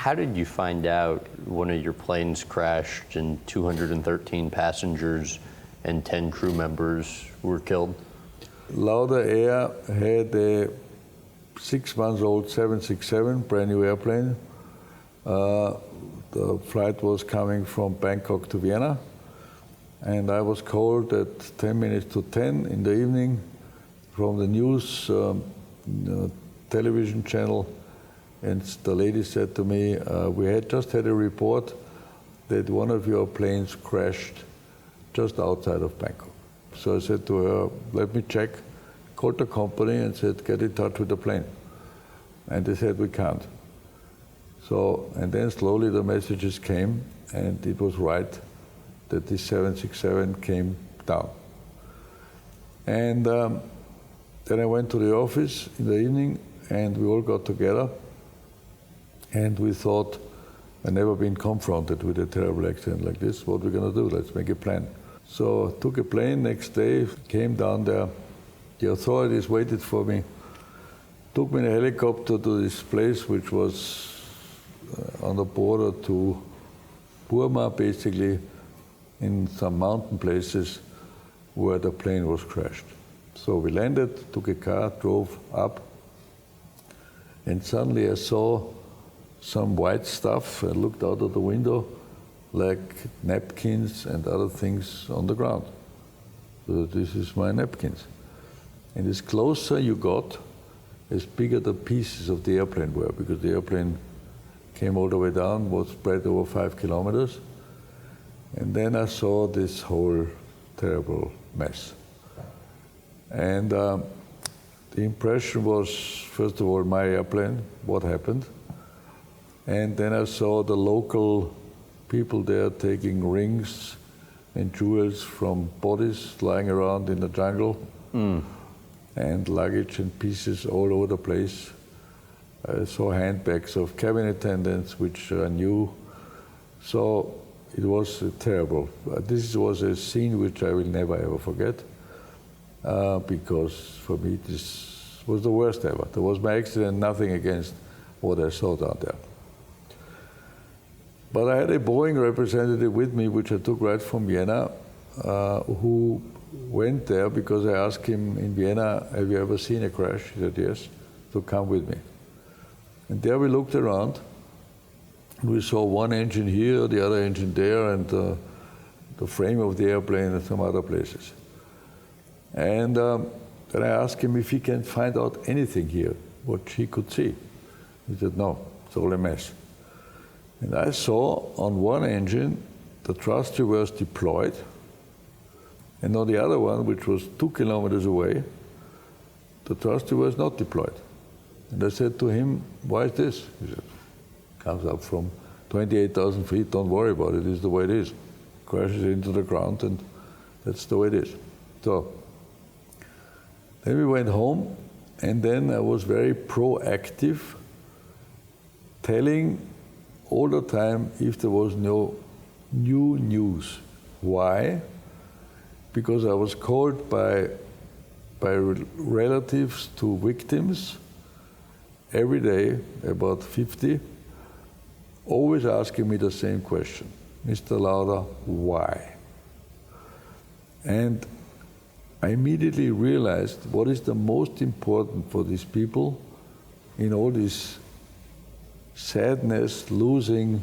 How did you find out one of your planes crashed and 213 passengers and 10 crew members were killed? Lauda Air had a 6-month-old 767, brand new airplane. The flight was coming from Bangkok to Vienna, and I was called at 10 minutes to 10 in the evening from the news television channel, and the lady said to me, we had just had a report that one of your planes crashed just outside of Bangkok. So I said to her, let me check. Called the company and said, get in touch with the plane. And they said, we can't. So, and then slowly the messages came, and it was right that this 767 came down. And then I went to the office in the evening, and we all got together, and we thought, I've never been confronted with a terrible accident like this. What are we going to do? Let's make a plan. So I took a plane next day, came down there. The authorities waited for me, took me in a helicopter to this place which was on the border to Burma, basically, in some mountain places where the plane was crashed. So we landed, took a car, drove up, and suddenly I saw some white stuff. I looked out of the window, like napkins and other things on the ground. So this is my napkins. And as closer you got, as bigger the pieces of the airplane were, because the airplane came all the way down, was spread over 5 kilometers. And then I saw this whole terrible mess. And the impression was, first of all, my airplane, what happened. And then I saw the local people there taking rings and jewels from bodies lying around in the jungle, and luggage and pieces all over the place. I saw handbags of cabin attendants, which I knew. So it was terrible. This was a scene which I will never ever forget, because for me this was the worst ever. There was my accident, nothing against what I saw down there. But I had a Boeing representative with me, which I took right from Vienna, who went there because I asked him in Vienna, have you ever seen a crash? He said, yes, so come with me. And there we looked around. We saw one engine here, the other engine there, and the frame of the airplane and some other places. And then I asked him if he can find out anything here, what he could see. He said, no, it's all a mess. And I saw on one engine the thrust reverse deployed, and on the other one, which was 2 kilometers away, the thrust reverse not deployed. And I said to him, why is this? He said, comes up from 28,000 feet, don't worry about it, it's the way it is. Crashes into the ground, and that's the way it is. So then we went home, and then I was very proactive, telling all the time if there was no new news. Why? Because I was called by relatives to victims every day, about 50, always asking me the same question, Mr. Lauda, why? And I immediately realized what is the most important for these people in all this sadness, losing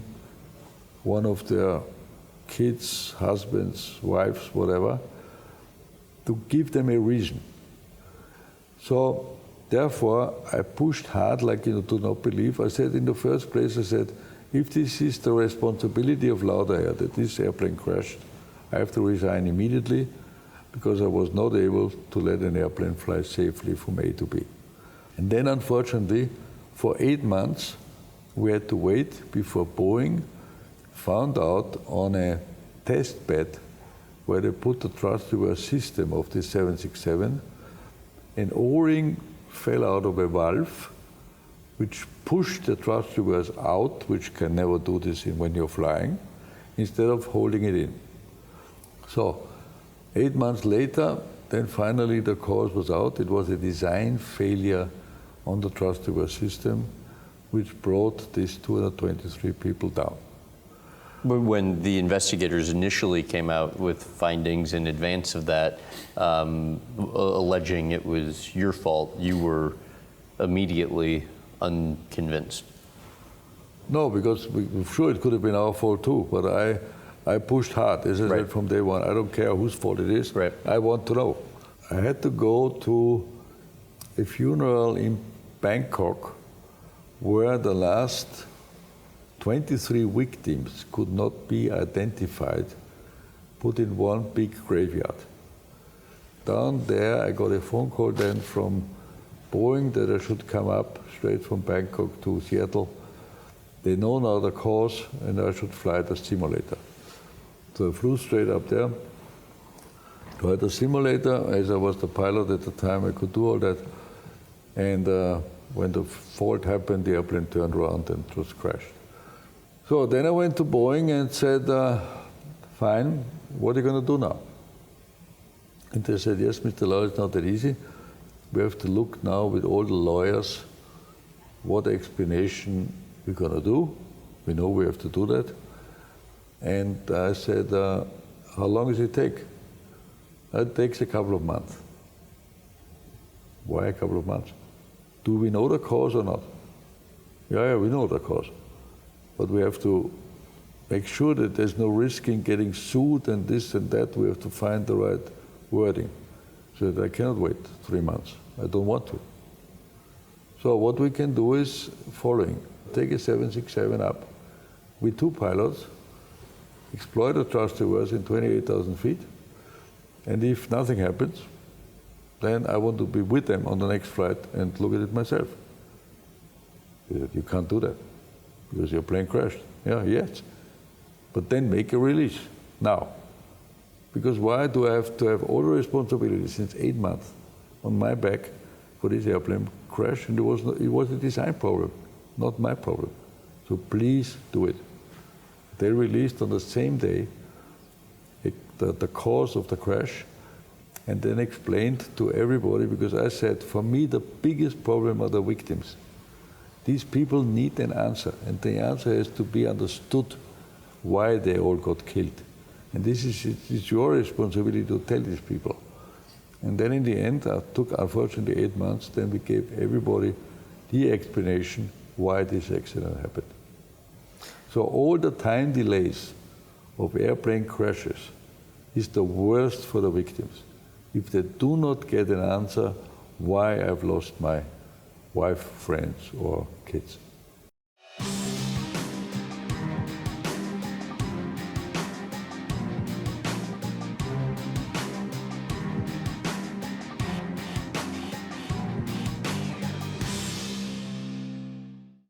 one of their kids, husbands, wives, whatever, to give them a reason. So therefore, I pushed hard, like, to not believe. I said in the first place, I said, if this is the responsibility of Lauda Air, that this airplane crashed, I have to resign immediately, because I was not able to let an airplane fly safely from A to B. And then, unfortunately, for 8 months, we had to wait before Boeing found out on a test bed where they put the thrust reverse system of the 767, an O-ring fell out of a valve, which pushed the thrust reverse out, which can never do this when you're flying, instead of holding it in. So 8 months later, then finally the cause was out. It was a design failure on the thrust reverse system, which brought these 223 people down. When the investigators initially came out with findings in advance of that, alleging it was your fault, you were immediately unconvinced. No, because we're sure it could have been our fault too, but I pushed hard, as I said from day one. I don't care whose fault it is. Right. I want to know. I had to go to a funeral in Bangkok where the last 23 victims could not be identified, put in one big graveyard. Down there, I got a phone call then from Boeing that I should come up straight from Bangkok to Seattle. They know now the cause, and I should fly the simulator. So I flew straight up there, fly the simulator. As I was the pilot at the time, I could do all that. And when the fault happened, the airplane turned around and just crashed. So then I went to Boeing and said, fine, what are you going to do now? And they said, yes, Mr. Lauda, it's not that easy. We have to look now with all the lawyers what explanation we're going to do. We know we have to do that. And I said, how long does it take? It takes a couple of months. Why a couple of months? Do we know the cause or not? Yeah, we know the cause. But we have to make sure that there's no risk in getting sued and this and that. We have to find the right wording. So that I cannot wait 3 months. I don't want to. So what we can do is following. Take a 767 up with 2 pilots, exploit the thrust reverse in 28,000 feet, and if nothing happens, then I want to be with them on the next flight and look at it myself. You can't do that because your plane crashed. Yeah, yes. But then make a release now. Because why do I have to have all the responsibility since 8 months on my back for this airplane crash? And it was a design problem, not my problem. So please do it. They released on the same day the cause of the crash and then explained to everybody, because I said, for me, the biggest problem are the victims. These people need an answer, and the answer has to be understood why they all got killed. And this is it's your responsibility to tell these people. And then in the end, it took, unfortunately, 8 months, then we gave everybody the explanation why this accident happened. So all the time delays of airplane crashes is the worst for the victims. If they do not get an answer why I've lost my wife, friends, or kids.